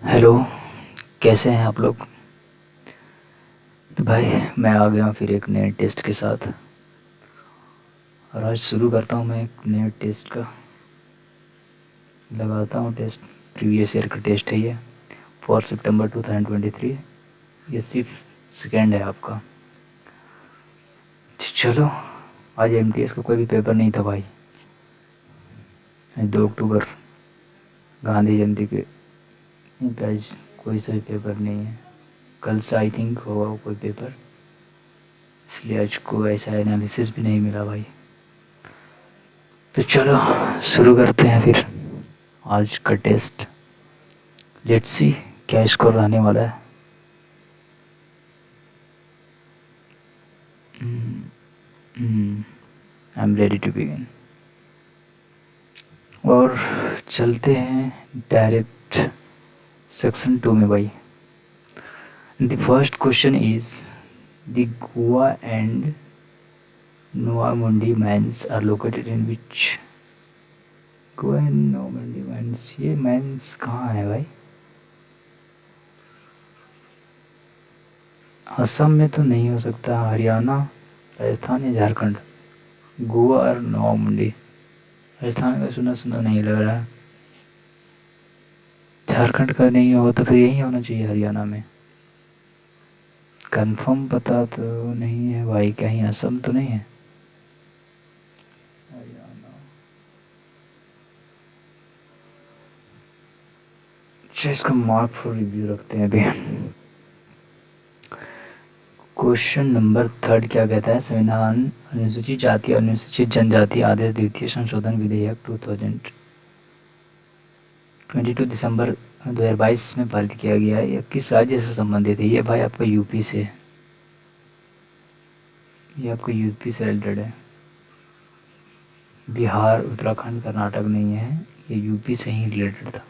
Hello. कैसे हैं आप लोग? तो भाई मैं आ गया हूँ फिर एक नए टेस्ट के साथ। और आज शुरू करता हूँ मैं एक नए टेस्ट का। लगाता हूँ टेस्ट। प्रीवियस ईयर का टेस्ट है ये। 4 सितंबर 2023। ये सिर्फ सेकेंड है आपका। तो चलो। आज एमटीएस का कोई भी पेपर नहीं था भाई। आज 2 अक्टूबर, गांधी जयंती के। नहीं पे आज कोई सा भी पेपर नहीं है। कल से आई थिंक होगा कोई पेपर। इसलिए आज को ऐसा एनालिसिस भी नहीं मिला भाई। तो चलो शुरू करते हैं फिर आज का टेस्ट। लेट्स सी क्या स्कोर रहने वाला है। I am ready to begin. और चलते हैं डायरेक्ट सेक्शन 2 में भाई। The first question is the Goa and Noamundi mines are located in which. Goa and Noamundi mines, ये माइंस कहाँ है भाई? असम में तो नहीं हो सकता। हरियाणा, राजस्थान या झारखंड। गोवा और नोआ मुंडी। राजस्थान का सुना सुना नहीं लग रहा है। झारखंड का नहीं होगा तो फिर यही होना चाहिए, हरियाणा में। कंफर्म पता तो नहीं है भाई, कहीं असम तो नहीं है? हरियाणा। अच्छा, इसका मार्क फॉर रिव्यू रखते हैं अभी। क्वेश्चन नंबर 3 क्या कहता है? संविधान अनुसूचित जाति और अनुसूचित जनजाति आदेश द्वितीय संशोधन विधेयक 2022 दिसंबर 2022 में पारित किया गया है। यह किस राज्य से संबंधित है? ये भाई आपका यूपी से। ये आपका यूपी से रिलेटेड है। बिहार, उत्तराखंड, कर्नाटक नहीं है। ये यूपी से ही रिलेटेड था।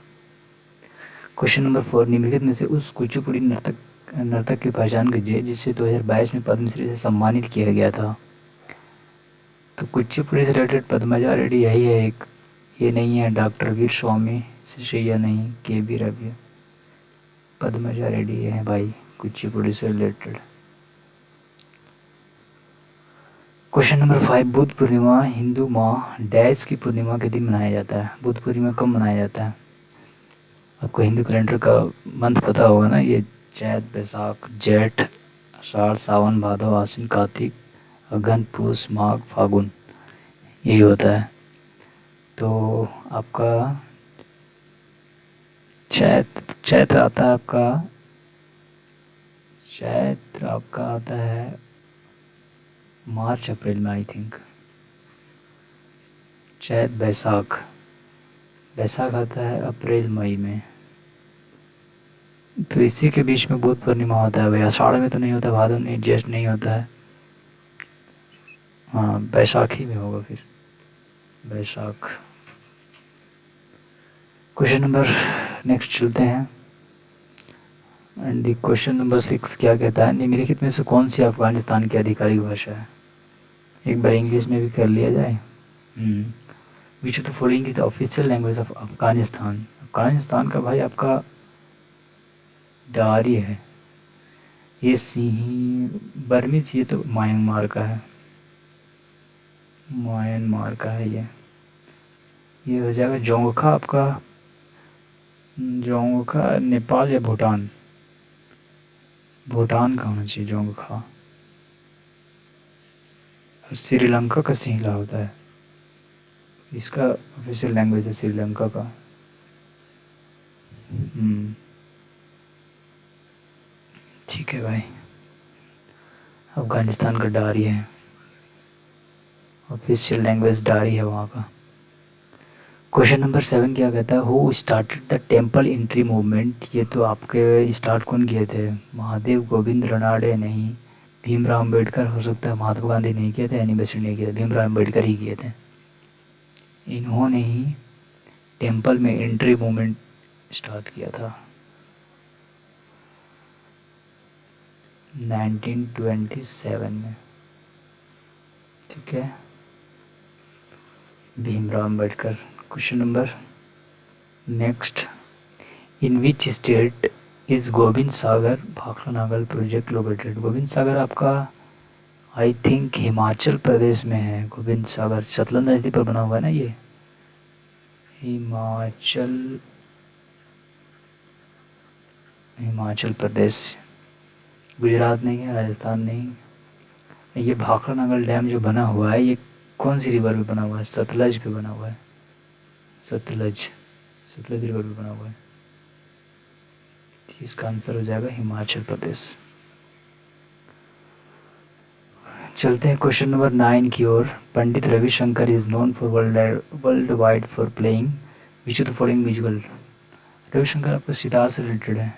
क्वेश्चन नंबर 4, निम्नलिखित में से उस कुचिपुड़ी नर्तक नर्तक की पहचान कीजिए जिसे 2022 में पद्मश्री से सम्मानित किया गया था। तो कुचिपुड़ी से रिलेटेड पद्मजा रेड्डी यही है एक। ये नहीं है डॉक्टर वीर स्वामी सिसैया, नहीं के बी रवि। पद्मजा रेड्डी है भाई कुचिपुड़ी से related. Question number 5, Buddha Purnima Hindu माह डैश की पूर्णिमा के दिन मनाया जाता है। बुद्ध पूर्णिमा कब मनाया जाता है? आपको हिंदू कैलेंडर का मंथ पता होगा ना। ये चैत, बैसाख, जेठ, आषाढ़, सावन, भादव, आश्विन, कार्तिक, अगहन, पूस, माघ, फागुन, यही होता है। तो आपका चैत्र आता है आपका। चैत्र आपका आता है मार्च अप्रैल में आई थिंक। चैत, बैसाख। बैसाख आता है अप्रैल मई में। तो इसी के बीच में बुद्ध पूर्णिमा होता है भाई। आषाढ़ में तो नहीं होता, भादव नहीं, ज्येष्ठ नहीं होता है। हाँ, बैसाखी में होगा फिर। बैसाख। क्वेश्चन नंबर नेक्स्ट चलते हैं। एंड क्वेश्चन नंबर 6 क्या कहता है? निम्नलिखित में से कौन सी अफगानिस्तान की आधिकारिक भाषा है? एक बार इंग्लिश में भी कर लिया जाए। विच of the following is the official language of Afghanistan. Afghanistan का भाई आपका डारी है। ये सिंही बर्मीज, ये तो म्यांमार का है। म्यांमार का है ये हो जाएगा जोंगखा आपका। जोंगखा नेपाल या भूटान? भूटान का होना चाहिए जोंगखा। और श्रीलंका का सिंहला होता है। इसका ऑफिशियल लैंग्वेज है श्रीलंका का। ठीक है भाई। अफगानिस्तान का डारी है, ऑफिशियल लैंग्वेज डारी है वहाँ का। क्वेश्चन नंबर 7 क्या कहता है? Who started the temple entry movement. ये तो आपके स्टार्ट कौन किए थे? महादेव गोविंद रनाडे नहीं। भीमराव अम्बेडकर हो सकता है। महात्मा गांधी नहीं किए थे, एनिवर्सरी नहीं किया था। भीमराव अम्बेडकर ही किए थे। इन्होंने ही टेम्पल में एंट्री मूवमेंट स्टार्ट किया था 1927 में। ठीक है, Bhimrao Ambedkar. Question number next, in which state is Govind Sagar Bhakra Nangal project located? Govind Sagar आपका आई थिंक हिमाचल प्रदेश में है। गोविंद सागर सतलज नदी पर बना हुआ है ना ये, हिमाचल प्रदेश। गुजरात नहीं है, राजस्थान नहीं। ये भाखड़ा नागल डैम जो बना हुआ है ये कौन सी रिवर पे बना हुआ है? सतलज पे बना हुआ है। सतलज रिवर पे बना हुआ है। इसका आंसर हो जाएगा हिमाचल प्रदेश। चलते हैं क्वेश्चन नंबर 9 की ओर। Pandit Ravishankar is known for world wide for playing which of the following musical? Ravishankar आपका सितार से रिलेटेड है।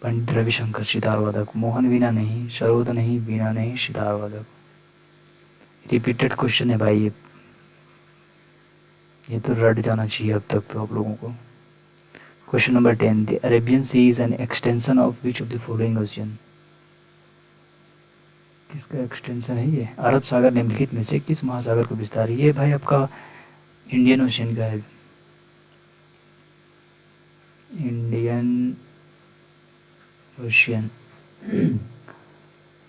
पंडित रविशंकर सितार वादक। मोहन वीणा नहीं, सरोद नहीं, वीणा नहीं, सितार वादक। रिपीटेड क्वेश्चन है भाई ये तो रट जाना चाहिए अब तक तो आप लोगों को। Question number 10, the Arabian Sea is an extension of which of the following ocean? किसका एक्सटेंशन है ये? अरब सागर निम्नलिखित में से किस महासागर को विस्तार? ये भाई आपका इंडियन ओशियन का है। इंडियन ओशियन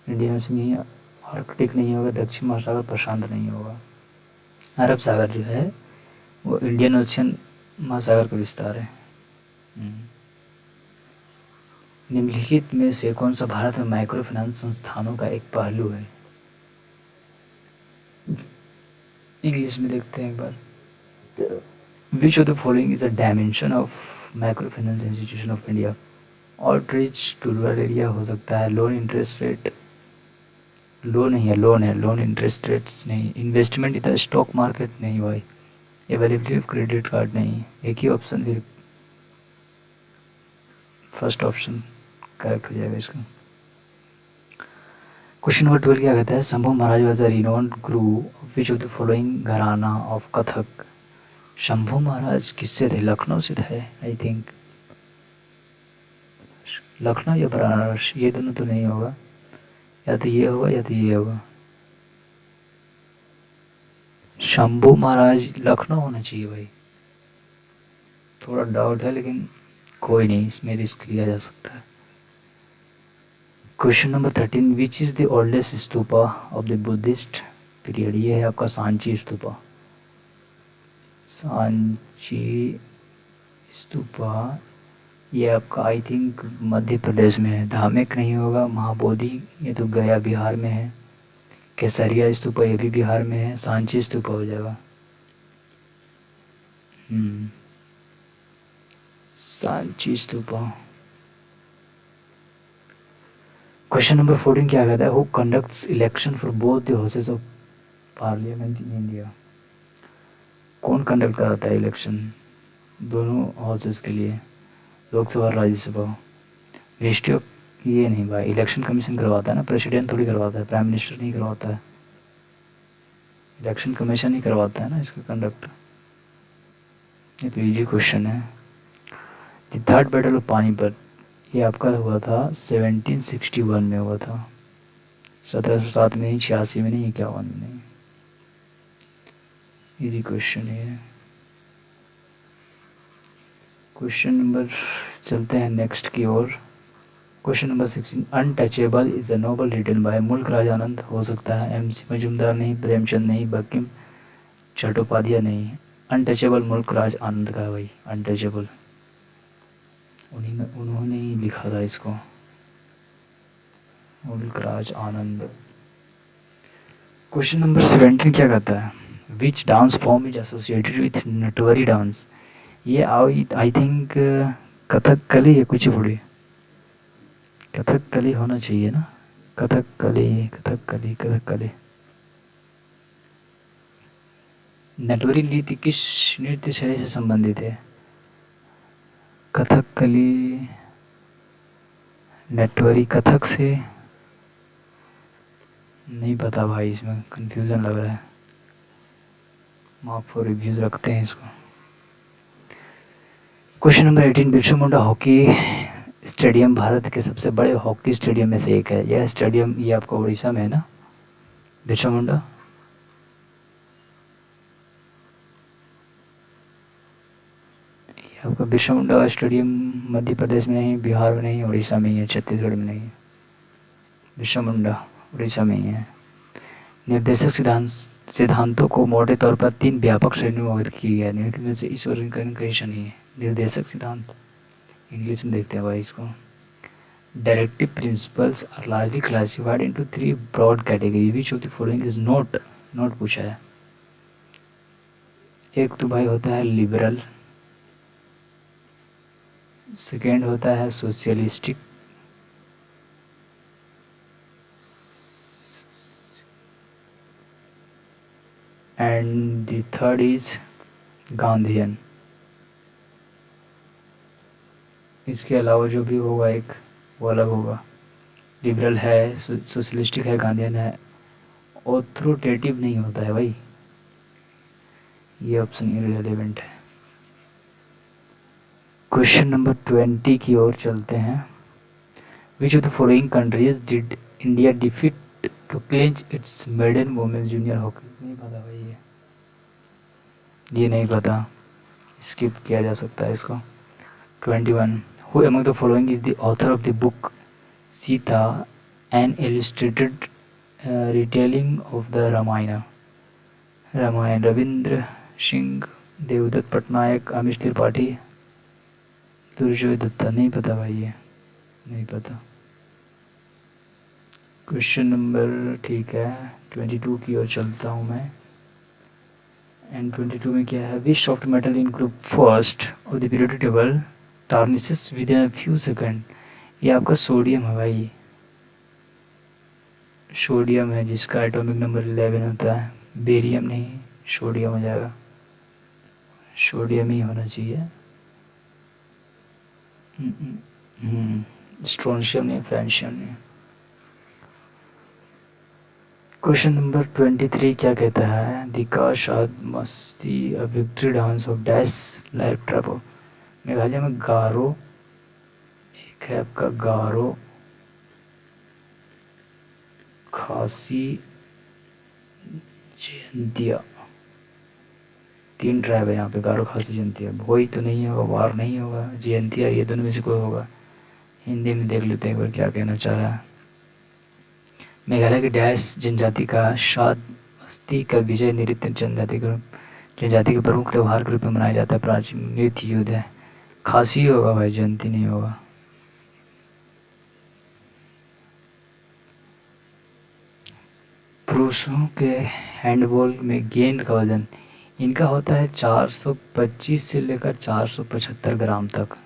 इंडियन ओशियन नहीं, आर्कटिक नहीं होगा, दक्षिण महासागर प्रशांत नहीं होगा। अरब सागर जो है वो इंडियन ओशियन महासागर का विस्तार है। निम्नलिखित में से कौन सा भारत में माइक्रो फाइनेंस संस्थानों का एक पहलू है? इंग्लिश में देखते हैं एक बार। Which of the following is a dimension of micro finance institution of India? Outreach to rural area हो सकता है। लोन इंटरेस्ट रेट, लोन नहीं है, लोन है, लोन इंटरेस्ट रेट्स नहीं। Investment in the stock market नहीं भाई। अवेलेबिलिटी ऑफ क्रेडिट कार्ड नहीं। एक ही ऑप्शन फिर फर्स्ट ऑप्शन करेक्ट हो जाएगा इसका। क्वेश्चन नंबर 12 क्या कहता है? शंभू महाराज was a renowned Guru which of the following घराना ऑफ कथक? शंभू महाराज किससे थे? लखनऊ से थे आई थिंक। लखनऊ या बनारस, ये दोनों तो नहीं होगा, या तो ये होगा या तो ये होगा। शंभू महाराज लखनऊ होना चाहिए भाई, थोड़ा डाउट है लेकिन कोई नहीं, इसमें रिस्क लिया जा सकता है। Question number 13, which is the oldest stupa of the Buddhist period? ये है आपका सांची स्तूपा। सांची स्तूपा ये आपका आई थिंक मध्य प्रदेश में है। धामेक नहीं होगा। महाबोधि ये तो गया बिहार में है। केसरिया स्तूपा ये भी बिहार में है। सांची स्तूपा हो जाएगा। सांची स्तूपा। क्वेश्चन नंबर 14 क्या कहता है? Who conducts election for both the houses of parliament in India? कौन कंडक्ट कराता है इलेक्शन दोनों हाउसेस के लिए, लोकसभा और राज्यसभा? मिनिस्ट्री ऑफ ये नहीं भाई, इलेक्शन कमीशन करवाता है ना, प्रेसिडेंट थोड़ी करवाता है, प्राइम मिनिस्टर नहीं करवाता है, इलेक्शन कमीशन ही करवाता है ना इसका कंडक्ट। ये तो इजी क्वेश्चन है। The third battle of Panipat ये आपका हुआ था 1761 में हुआ था। 1707 में नहीं, 86 में नहीं, 51 में नहीं। इजी क्वेश्चन है। क्वेश्चन नंबर चलते हैं नेक्स्ट की ओर। Question number 16, untouchable is a novel written by Mulk Raj आनंद? हो सकता है MC मजुमदार नहीं, प्रेमचंद नहीं, बंकिम चट्टोपाध्याय नहीं। अनटचेबल मुल्क राज आनंद का है भाई, अनटचेबल उन्होंने ही लिखा था इसको, मुल्क राज आनंद। क्वेश्चन नंबर 17 क्या कहता है? Which dance form is associated with Natwari dance? ये आई थिंक कथकली या कुचिपुड़ी, कथकली होना चाहिए ना, कथकली। नटवरी नृत्य किस नृत्य शैली से संबंधित है? कथकली, नटवरी कथक से नहीं पता भाई, इसमें कंफ्यूजन लग रहा है। मार्क फॉर रिव्यूज रखते हैं इसको। Question number 18, Birsa Munda hockey stadium Bharat के सबसे बड़े हॉकी स्टेडियम में से एक है। यह स्टेडियम ये आपका उड़ीसा में है ना, बिरसा मुंडा? ये आपका बिरसा मुंडा स्टेडियम मध्य प्रदेश में नहीं, बिहार में नहीं, उड़ीसा में ही है, छत्तीसगढ़ में नहीं है। बिरसा मुंडा उड़ीसा में ही है। निर्देशक सिद्धांतों को मोटे तौर पर 3 व्यापक श्रेणियों में वर्गीकृत किया गया है। निम्नलिखित में से इस वर्गीकरण का हिस्सा नहीं है। निर्देशक सिद्धांत, इंग्लिश में देखते हैं भाई इसको। Directive principles are largely classified into 3 broad category which of the following is not पूछा है। एक तो भाई होता है लिबरल, सेकेंड होता है socialistic, and the third is Gandhian. इसके अलावा जो भी होगा एक वो अलग होगा। लिबरल है, सोशलिस्टिक है, गांधीयन है, ऑथोरिटेटिव नहीं होता है भाई, ये ऑप्शन इररिलेवेंट है। क्वेश्चन नंबर 20 की ओर चलते हैं। Which of the following countries did India defeat to clinch its maiden women's junior hockey? नहीं पता भाई, ये नहीं पता, स्किप किया जा सकता है इसको। 21 who among the following is the author of the book Sita an illustrated retelling of the Ramayana? Ravinder Singh, Devdutt Pattanaik, Amish Tripathi, Durjoy Datta? नहीं पता भाई, ये नहीं पता। क्वेश्चन नंबर ठीक है 22 की ओर चलता हूँ मैं। एंड 22 में क्या है? Which soft metal in group first of the periodic table tarnishes within a few second? ये आपका सोडियम है भाई, सोडियम है जिसका एटॉमिक नंबर 11 होता है। बेरियम नहीं, सोडियम हो जाएगा, सोडियम ही होना चाहिए। स्ट्रोंशियम नहीं, फ्रेंशियम नहीं। क्वेश्चन नंबर 23 क्या कहता है? दिका शाद मस्ती अ विक्ट्री डांस ऑफ डैश लाइफ ट्रैपो। मेघालय में गारो, एक है आपका गारो, खासी, जयंतिया, 3 ट्राइब है यहाँ पे, गारो, खासी, जयंतिया। भोई तो नहीं होगा, वार नहीं होगा, जयंतिया, ये दोनों में से कोई होगा। हिंदी में देख लेते हैं एक बार क्या कहना चाह रहा है। मेघालय की डैश जनजाति का शाद मस्ती का विजय नृत्य जनजाति के प्रमुख त्यौहार के रूप में मनाया जाता है। प्राचीन नृत्य युद्ध है। खासी होगा भाई, जयंती नहीं होगा। पुरुषों के हैंडबॉल में गेंद का वजन इनका होता है 425 से लेकर 475 ग्राम तक।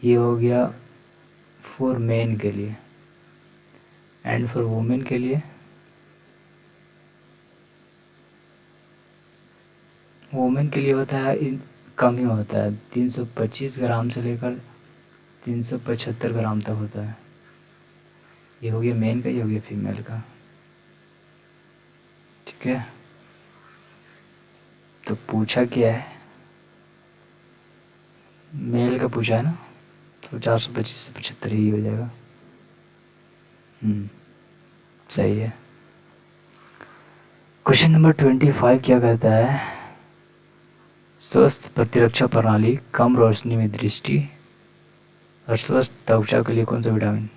ये हो गया फॉर मेन के लिए। एंड फॉर वुमेन के लिए, वुमेन के लिए होता है कम ही होता है, 325 ग्राम से लेकर 375 ग्राम तक होता है। ये हो गया मेन का, ये हो गया फीमेल का। ठीक है, तो पूछा क्या है? मेल का पूछा है ना, तो 425 से 75 ही हो जाएगा। सही है। क्वेश्चन नंबर 25 क्या कहता है? स्वस्थ प्रतिरक्षा प्रणाली, कम रोशनी में दृष्टि और स्वस्थ त्वचा के लिए कौन सा विटामिन?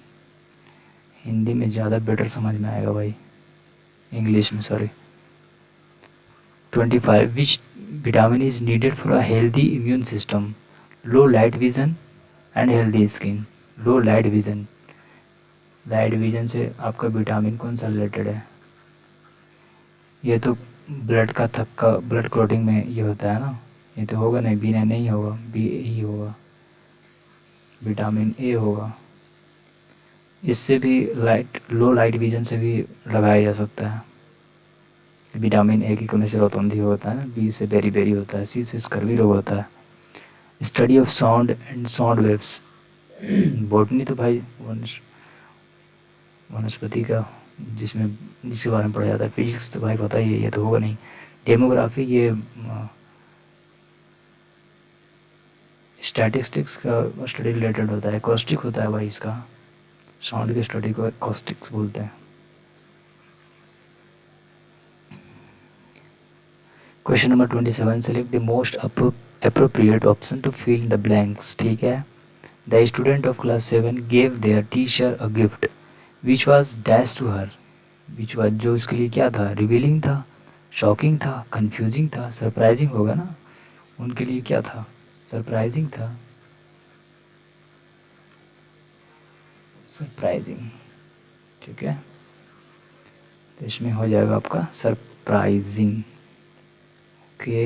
हिंदी में ज़्यादा बेटर समझ में आएगा भाई, इंग्लिश में sorry. 25 which vitamin is needed for a healthy immune system, low light vision and healthy skin? Low light vision, light vision से आपका विटामिन कौन सा रिलेटेड है? ये तो ब्लड का थक्का, ब्लड क्लॉटिंग में ये होता है ना, ये तो होगा नहीं, बी नहीं होगा, बी ही होगा, विटामिन ए होगा। इससे भी लो लाइट विजन से भी लगाया जा सकता है। विटामिन ए की कमी से रोतौंधी होता है, बी से बेरी बेरी होता है, सी से स्कर्वी रोग होता है। Study of sound and sound waves, botany तो भाई वनस्पति का जिसके बारे में पढ़ा जाता है। फिजिक्स तो भाई पता ही है, ये तो होगा नहीं। डेमोग्राफी ये स्टैटिस्टिक्स का स्टडी रिलेटेड होता है। कॉस्टिक होता है भाई इसका, साउंड की स्टडी को कॉस्टिक्स बोलते हैं। Question number 27, select the most appropriate option to fill in the blanks. ठीक है. The student of class 7 gave their teacher a gift which was dash to her. which was जो उसके लिए क्या था, रिवीलिंग था, शॉकिंग था, कंफ्यूजिंग था, सरप्राइजिंग होगा ना, उनके लिए क्या था, सरप्राइजिंग था, सरप्राइजिंग. ठीक है, तो इसमें हो जाएगा आपका surprising. Okay.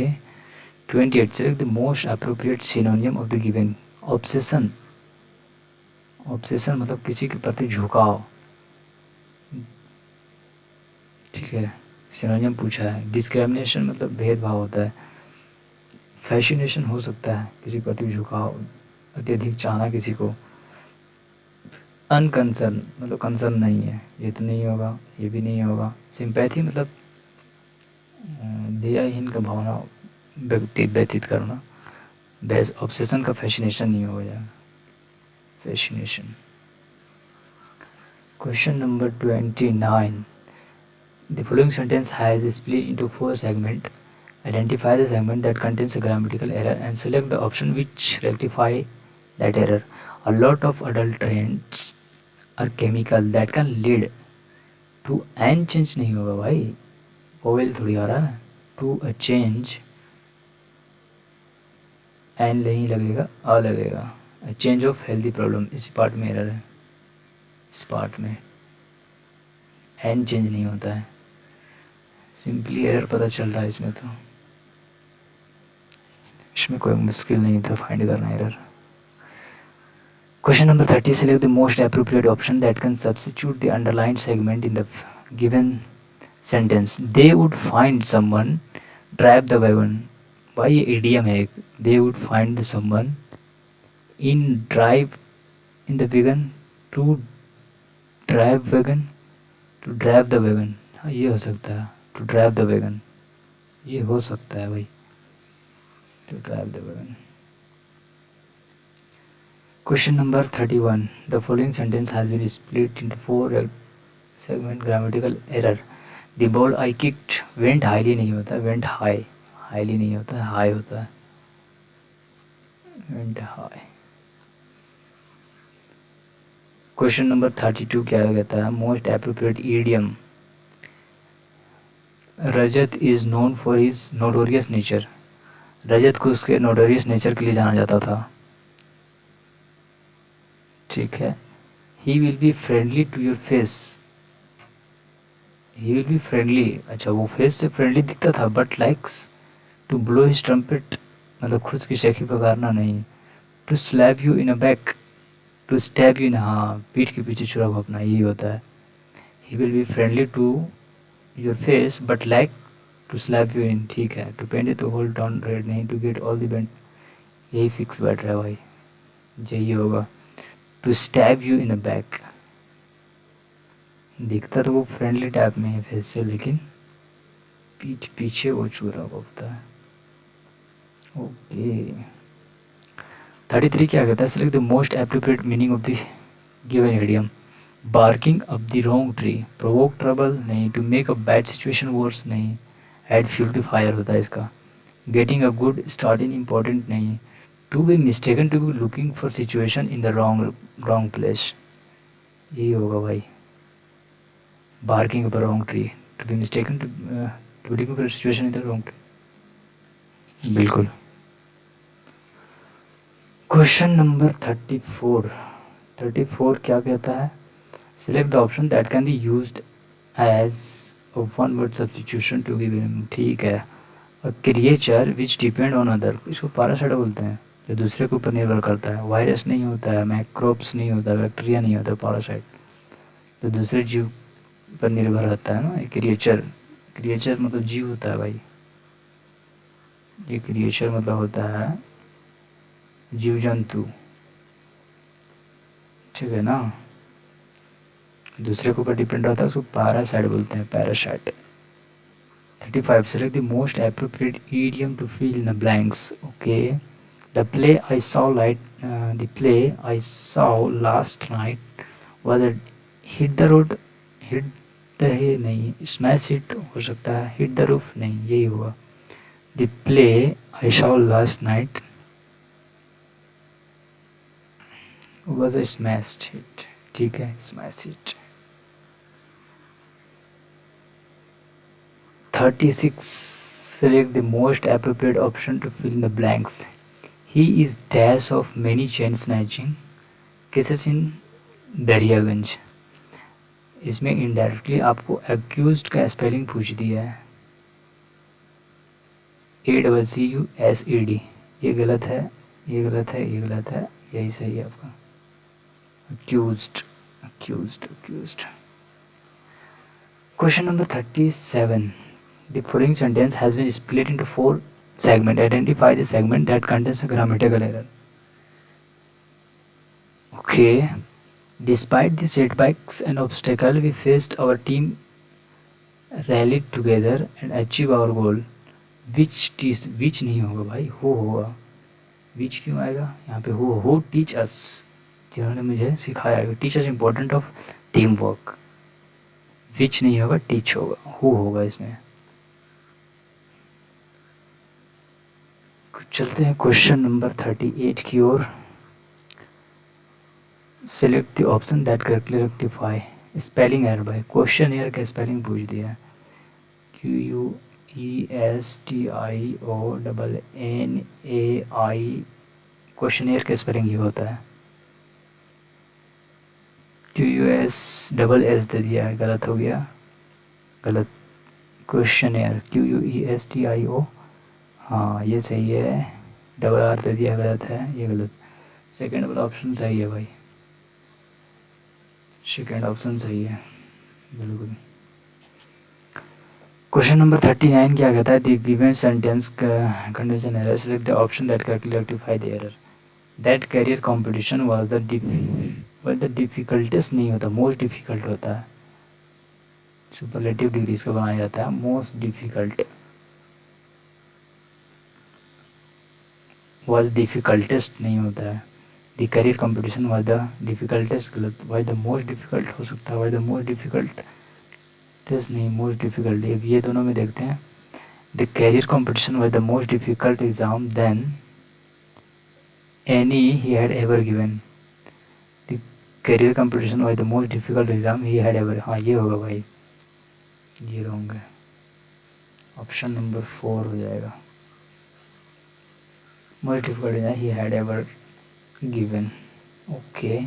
28, select the most appropriate synonym of the given. Obsession. Obsession मतलब किसी के प्रति झुकाव. ठीक है, सिनोनियम पूछा है. डिस्क्रिमिनेशन मतलब भेदभाव होता है. फैसिनेशन हो सकता है किसी के प्रति झुकाव, अत्यधिक चाहना किसी को. अनकंसर्न मतलब कंसर्न नहीं है, ये तो नहीं होगा, ये भी नहीं होगा. सिंपैथी मतलब दयाहीन का भावना व्यतीत करना. बेस ऑब्सेशन का फैसिनेशन नहीं हो जाएगा, fascination. Question number 29. The following sentence has split into 4 segments. Identify the segment that contains a grammatical error and select the option which rectify that error. A lot of adulterants are chemical that can lead to an change. नहीं होगा भाई, vowel थोड़ी आ रहा है. To a change, N नहीं लगेगा, आ लगेगा. A change of healthy problem. इसी पार्ट में एरर है, इस पार्ट में एन चेंज नहीं होता है. सिंपली एरर पता चल रहा है इसमें, तो इसमें कोई मुश्किल नहीं था फाइंड करना error. Question number 30, select the most appropriate option that can substitute the underlined segment in the given sentence. They would find someone drive the wagon. भाई ये idiom है एक. They would find the someone in drive in the wagon, to drive wagon, to drive the wagon. हाँ ये हो सकता है, to drive the wagon, ये हो सकता है भाई, to drive the wagon. Question number 31. The following sentence has been split into 4 segment. Grammatical error. The ball I kicked went highly नहीं होता, went high. highly नहीं होता, high होता है, went high. क्वेश्चन नंबर 32 क्या कहता है, most appropriate idiom. Rajat is known for his notorious nature. Rajat को उसके नोटोरियस नेचर के लिए जाना जाता था. ठीक है. He will be friendly to your face. He will be friendly, अच्छा वो फेस से फ्रेंडली दिखता था, but likes to blow his trumpet मतलब खुद की शेखी पकारना नहीं. To slap you in a back, to stab you in, हाँ पीठ के पीछे छुरा घोंपना, यही होता है. He will be friendly to your face but like to slap you in. ठीक है. टू पेंट तो होल्ड डाउन रेड नहीं, to get all the bent, यही फिक्स बैठ रहा है भाई, यही होगा. To stab you in a back, दिखता तो वो फ्रेंडली टाइप में है फेस से, लेकिन पीठ पीछे वो छुरा घोंपता है. ओके. 33 क्या कहता है, select the most appropriate meaning of the given idiom. Barking up the wrong tree, provoke trouble नहीं, to make a bad situation worse नहीं, एड फ्यूल टू फायर होता है इसका. Getting a good start in important नहीं, to be mistaken to be looking for situation in the wrong place, यही होगा भाई. Barking up a wrong tree, to be mistaken to be looking for situation in the wrong tree, बिल्कुल. Question number 34 क्या कहता है, select the option that can be used as a one word substitution to give. ठीक है. A creature which depend on other, इसको parasite बोलते हैं, जो दूसरे के ऊपर निर्भर करता है. वायरस नहीं होता है, मैक्रोब्स नहीं होता, बैक्टीरिया नहीं होता, पैरासाइट तो दूसरे जीव पर निर्भर रहता है ना. क्रिएचर, क्रिएचर मतलब जीव होता है भाई, ये क्रिएचर मतलब होता है जीव जंतु. ठीक है ना, दूसरे के ऊपर डिपेंड रहता है, उसको पैरासाइट बोलते हैं, parasite. 35, select the most appropriate idiom to fill in the blanks. Okay. The play I saw last night was a hit the road, hit the नहीं, smash hit हो सकता है, hit the roof नहीं, यही हुआ. The play I saw last night was a smash hit. ठीक है, smash hit. 36. Select the most appropriate option to fill in the blanks. He is dash of many chain snatching cases in Daryaganj. इसमें indirectly आपको accused का spelling पूछ दिया है, ACCUSED. ये गलत है, ये गलत है, ये गलत है, यही सही है आपका. Accused, accused, accused. Question number 37. The following sentence has been split into 4 segments. Identify the segment that contains a grammatical error. Okay. Despite the setbacks and obstacles we faced, our team rallied together and achieved our goal. Which नहीं होगा भाई, who होगा. Which क्यों आएगा यहाँ पे? who teach us, जिन्होंने मुझे सिखाया. teach us important of team work. which नहीं होगा, teach होगा, who होगा इसमें. चलते हैं क्वेश्चन नंबर 38 की ओर. Select the option that correctly rectify. Spelling error भाई, क्वेश्चन एयर का स्पेलिंग पूछ दिया. QUESTIONNAI. क्वेश्चन एयर का स्पेलिंग ये होता है. QUS दे दिया है, गलत हो गया, गलत. क्वेश्चन एयर QUESTIO, हाँ ये सही है. R दे दिया, गलत है, ये गलत. सेकेंड वाला ऑप्शन सही है भाई, सेकेंड ऑप्शन सही है बिल्कुल. क्वेश्चन नंबर 39 क्या कहता है? The given sentence condition error. Select the option that correctly rectify the error. That career competition was the difficultest नहीं होता, मोस्ट डिफिकल्ट होता है. सुपरलेटिव डिग्री इसका बनाया जाता है. मोस्ट डिफिकल्ट वाज डिफिकल्टेस्ट नहीं होता है. The career competition was the difficultest, गलत. वाज द मोस्ट डिफिकल्ट हो सकता है, was the most difficult test नहीं, मोस्ट डिफिकल्ट. ये दोनों में देखते हैं. The career competition was the most difficult exam then any he had ever given. The career competition was the most difficult exam he had ever. हाँ ये होगा भाई, ये रॉन्ग है. ऑप्शन नंबर 4 हो जाएगा. Most difficult exam he had ever given. Okay.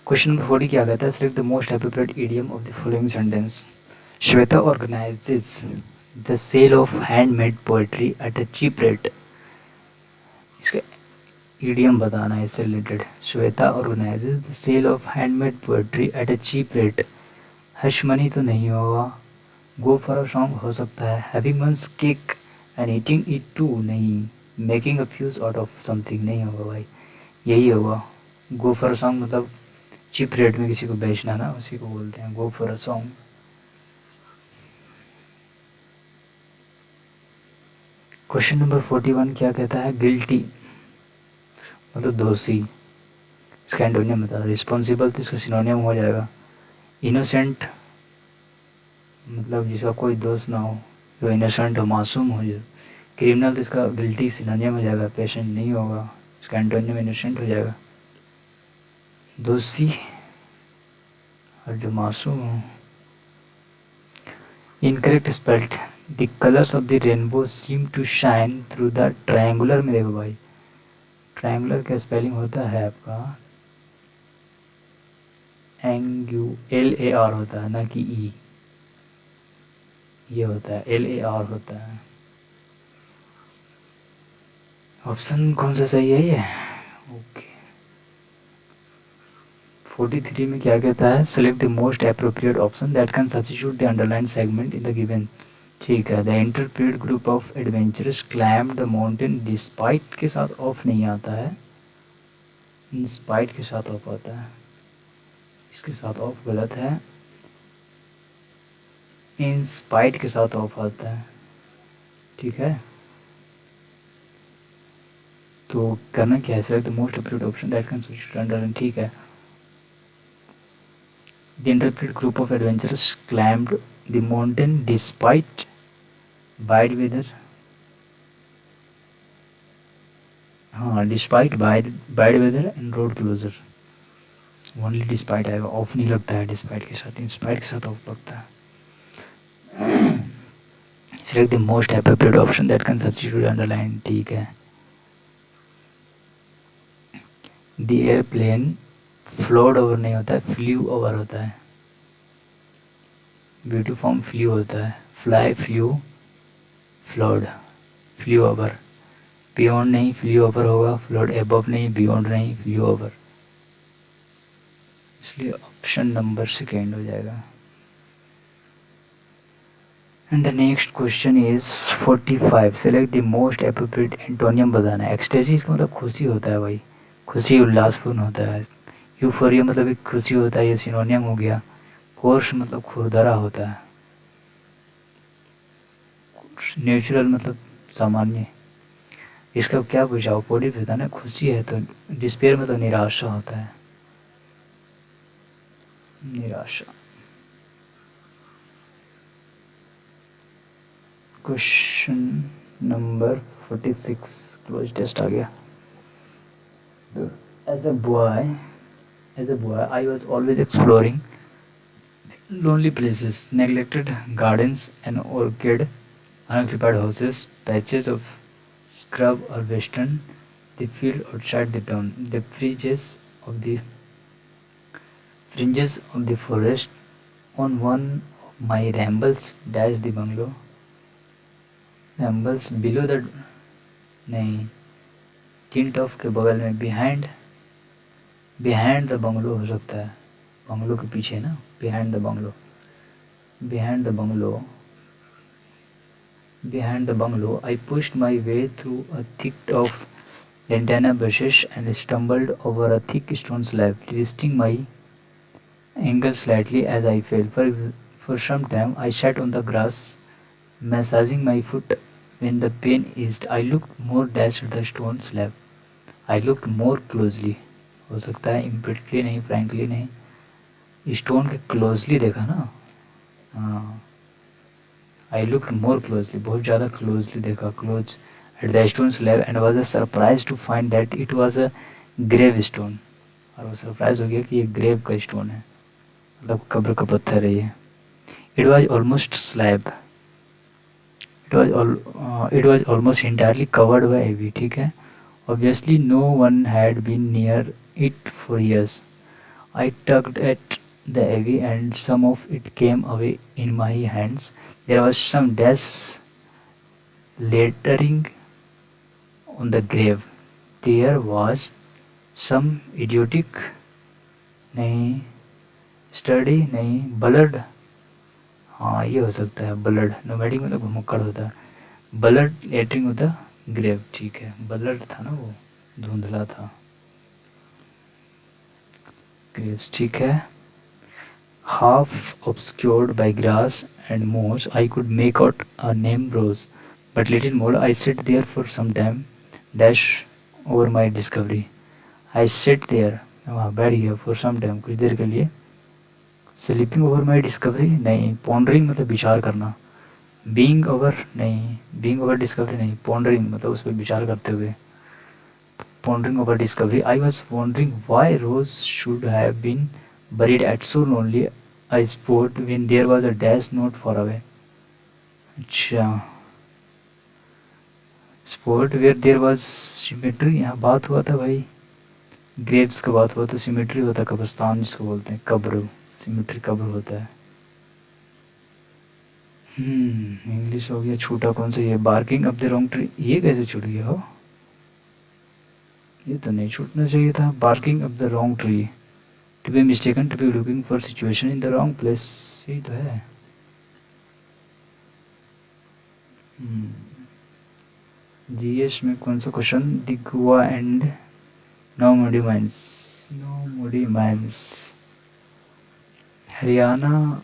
Question number 40 क्या कहता है? Select the most appropriate idiom of the following sentence. Shweta organises the sale of handmade poetry at a cheap rate. इसका idiom बताना है इससे related. Shweta organises the sale of handmade poetry at a cheap rate. Hush money तो नहीं होगा. Go for a song हो सकता है. Having once cake and eating it too नहीं. Making a fuss out of something नहीं होगा भाई, यही होगा. गो फॉर अ सॉन्ग मतलब चीप रेट में किसी को बेचना ना, उसी को बोलते हैं go for a song. Question number 41 क्या कहता है? गिल्टी मतलब दोषी. इसका एंटोनियम बता. रिस्पॉन्सिबल तो इसका सिनोनियम हो जाएगा. इनोसेंट मतलब जिसका कोई दोष ना हो, जो इनोसेंट हो, मासूम हो. जो क्रिमिनल तो इसका गिल्टी सिनोनियम हो जाएगा, पेशेंट नहीं होगा. इसका एंटोनियम इनोसेंट हो जाएगा. दोषी और जो मासूम हो. Incorrect spelled. The colours of the rainbow seem to shine through the triangular में. देखो भाई, ट्रायंगुलर का स्पेलिंग होता है आपका LAR होता है ना कि ई. ये होता है LAR होता है. ऑप्शन कौन सा सही है ये? ओके. 43 में क्या कहता है? Select the most appropriate option that can substitute the underline segment in the given. ठीक है. The interpret group of adventurers climb the mountain. Despite के साथ ऑफ नहीं आता है, इंस्पाइट के साथ ऑफ आता है. इसके साथ ऑफ गलत है, इंस्पाइट के साथ ऑफ आता है. ठीक है, तो करना क्या है? Select the most appropriate option that can substitute underline. ठीक है. The interpret group of adventurers climbed the mountain despite bad weather. हाँ, despite bad weather and road closure, only despite आएगा, ऑफ नहीं लगता है डिस्पाइट के साथ, इंस्पाइट के साथ ऑफ लगता है. Select the most appropriate option that can substitute underline. ठीक है. द एयरप्लेन फ्लोड ओवर नहीं होता है, फ्ल्यू ओवर होता है. ब्यूटी फॉर्म फ्ल्यू होता है. Fly, flew, flowed, flew over. Beyond नहीं, फ्ल्यू ओवर होगा. फ्लोड एबव नहीं, बियॉन्ड नहीं, फ्ल्यू ओवर. इसलिए ऑप्शन नंबर सेकेंड हो जाएगा. And the next question is 45. Select the most appropriate antonym बताना है. एक्सटेसी इसका मतलब खुशी होता है भाई, खुशी उल्लासपूर्ण होता है. यूफोरिया मतलब एक खुशी होता है, ये सिनोनियम हो गया. कोर्स मतलब खुरदरा होता है. नेचुरल मतलब सामान्य. इसका क्या पूछा, अपोजिट होता है ना, खुशी है तो. डिस्पेयर मतलब निराशा होता है, निराशा. क्वेश्चन नंबर 46 क्लोज टेस्ट आ गया. As a boy I was always exploring lonely places, neglected gardens and orchid, unoccupied houses, patches of scrub or western, the field outside the town, the fringes of the forest. On one of my rambles, dash the bungalow. Rambles below the नहीं, tint of के बगल में, behind the bungalow हो सकता है, bungalow के पीछे ना, behind the bungalow. Behind the bungalow, I pushed my way through a thick of lantana bushes and stumbled over a thick stone slab, twisting my ankle slightly as I fell. For some time, I sat on the grass, massaging my foot. When the pain eased, I looked more dash at the stone slab. I looked more closely. हो सकता है इम्पिटली नहीं, frankly नहीं, stone के closely देखा ना. हाँ, I look more closely, बहुत ज़्यादा क्लोजली देखा, close at the stone slab and was a surprise to find that it was a grave stone. और वो सरप्राइज हो गया कि ये ग्रेव का स्टोन है, मतलब कब्र का पत्थर है ये. It was almost slab, it was almost entirely covered by ivy. ठीक है. Obviously no one had been near it for years. I tugged at the ivy and some of it came away in my hands. There was some dash lettering on the grave. There was some idiotic नहीं, study नहीं, blood. हाँ, ये हो सकता है blood. Nomadic में तो घुमक्कड़ होता है. ब्लड लेटरिंग होता ग्रेव. ठीक है, ब्लड था ना, वो धुंधला था. ग्रेव्स. ठीक है. Half obscured by grass and moss, I could make out a name rose, but little more. I sat there for some time, dash over my discovery. I sat there, वहाँ बैठ गया, for some time, कुछ देर के लिए. Sleeping over my discovery नहीं, pondering मतलब विचार करना. Being over नहीं, being over discovery नहीं, pondering मतलब उस पर विचार करते हुए. Pondering over discovery. I was wondering why Rose should have been buried at so lonely a spot when there was a dash not far away. अच्छा, spot where there was symmetry. यहाँ बात हुआ था भाई, ग्रेव्स का बात हुआ तो सिमेट्री होता है, कब्रिस्तान जिसको बोलते हैं, कब्र, सिमेट्री कब्र होता है. इंग्लिश हो गया. छूटा कौन सा, ये barking up the wrong tree. ये कैसे छूट गया हो, ये तो नहीं छूटना चाहिए था. Barking up the wrong tree, to be mistaken, to be looking for situation in the wrong place. यही तो है. जीएस में कौन सा question, the Goa and Noamundi mines, Haryana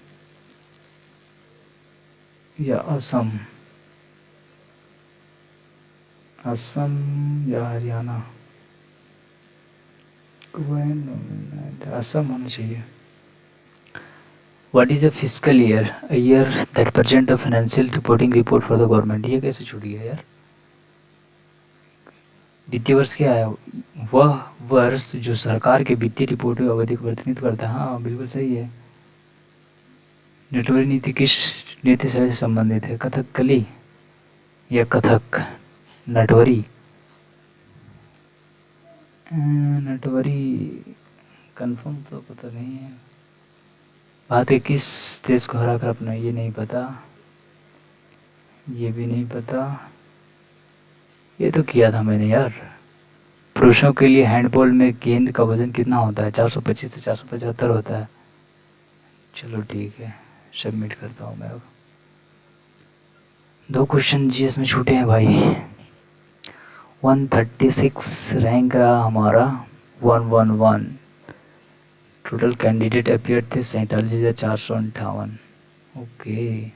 या असम, असम या हरियाणा. असम होना चाहिए. What is a fiscal year? A year that presents the financial reporting report for the government. ये कैसे छूट गया यार. वित्तीय वर्ष क्या है? वह वर्ष जो सरकार के वित्तीय रिपोर्ट की अवधि को प्रतिनिधित्व करता है। हाँ बिल्कुल सही है। नटवरी नीति किस नृत्य शैली से संबंधित है? कथकली या कथक? नटवरी नटवरी कंफर्म तो पता नहीं है। भारत के किस देश को हरा कर अपना? ये नहीं पता, ये भी नहीं पता। ये तो किया था मैंने यार। पुरुषों के लिए हैंडबॉल में गेंद का वजन कितना होता है? 425 से 475 होता है। चलो ठीक है, सबमिट करता हूँ मैं अब। 2 क्वेश्चन जीएस में छूटे हैं भाई। 136 रैंक रहा हमारा। 111 टोटल कैंडिडेट अपियर थे 47,458। ओके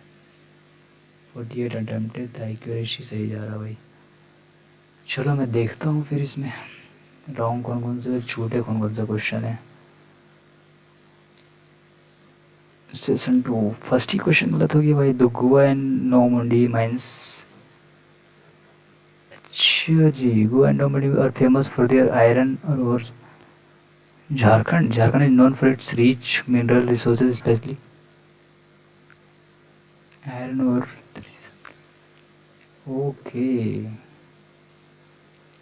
48 अटेम्प्टेड था। एक्यूरेसी सही जा रहा भाई। चलो मैं देखता हूँ फिर इसमें रॉन्ग कौन कौन से छूटे, कौन कौन सा क्वेश्चन है। सेशन 2 फर्स्ट ही क्वेश्चन गलत हो गया भाई। The Goa and Normandy mines. अच्छा जी, Goa and Normandy are famous for their iron और Jharkhand is known for its rich mineral resources specially iron और। Okay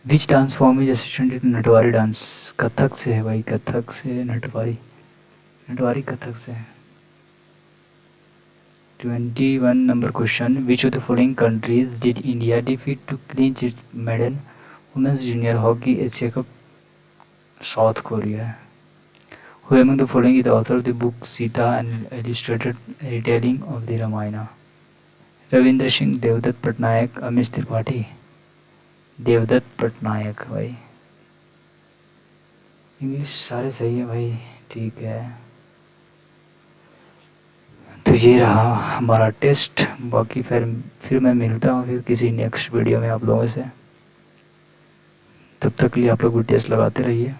which dance form is associated Natwari dance? Kathak से है भाई, कथक से नटवारी, नटवारी कथक से है। 21 number question. Which of the following countries did India defeat to clinch it medal women's junior hockey Asia cup? South Korea. Who among the following is the author of the book Sita and illustrated retelling of the Ramayana? Ravinder Singh, Devdutt Pattanaik, Amish Tripathi. Devdutt Pattanaik भाई। English सारे सही है भाई, ठीक है। तो ये रहा हमारा टेस्ट। बाकी फिर मैं मिलता हूँ फिर किसी नेक्स्ट वीडियो में आप लोगों से। तब तक के लिए आप लोग भी टेस्ट लगाते रहिए।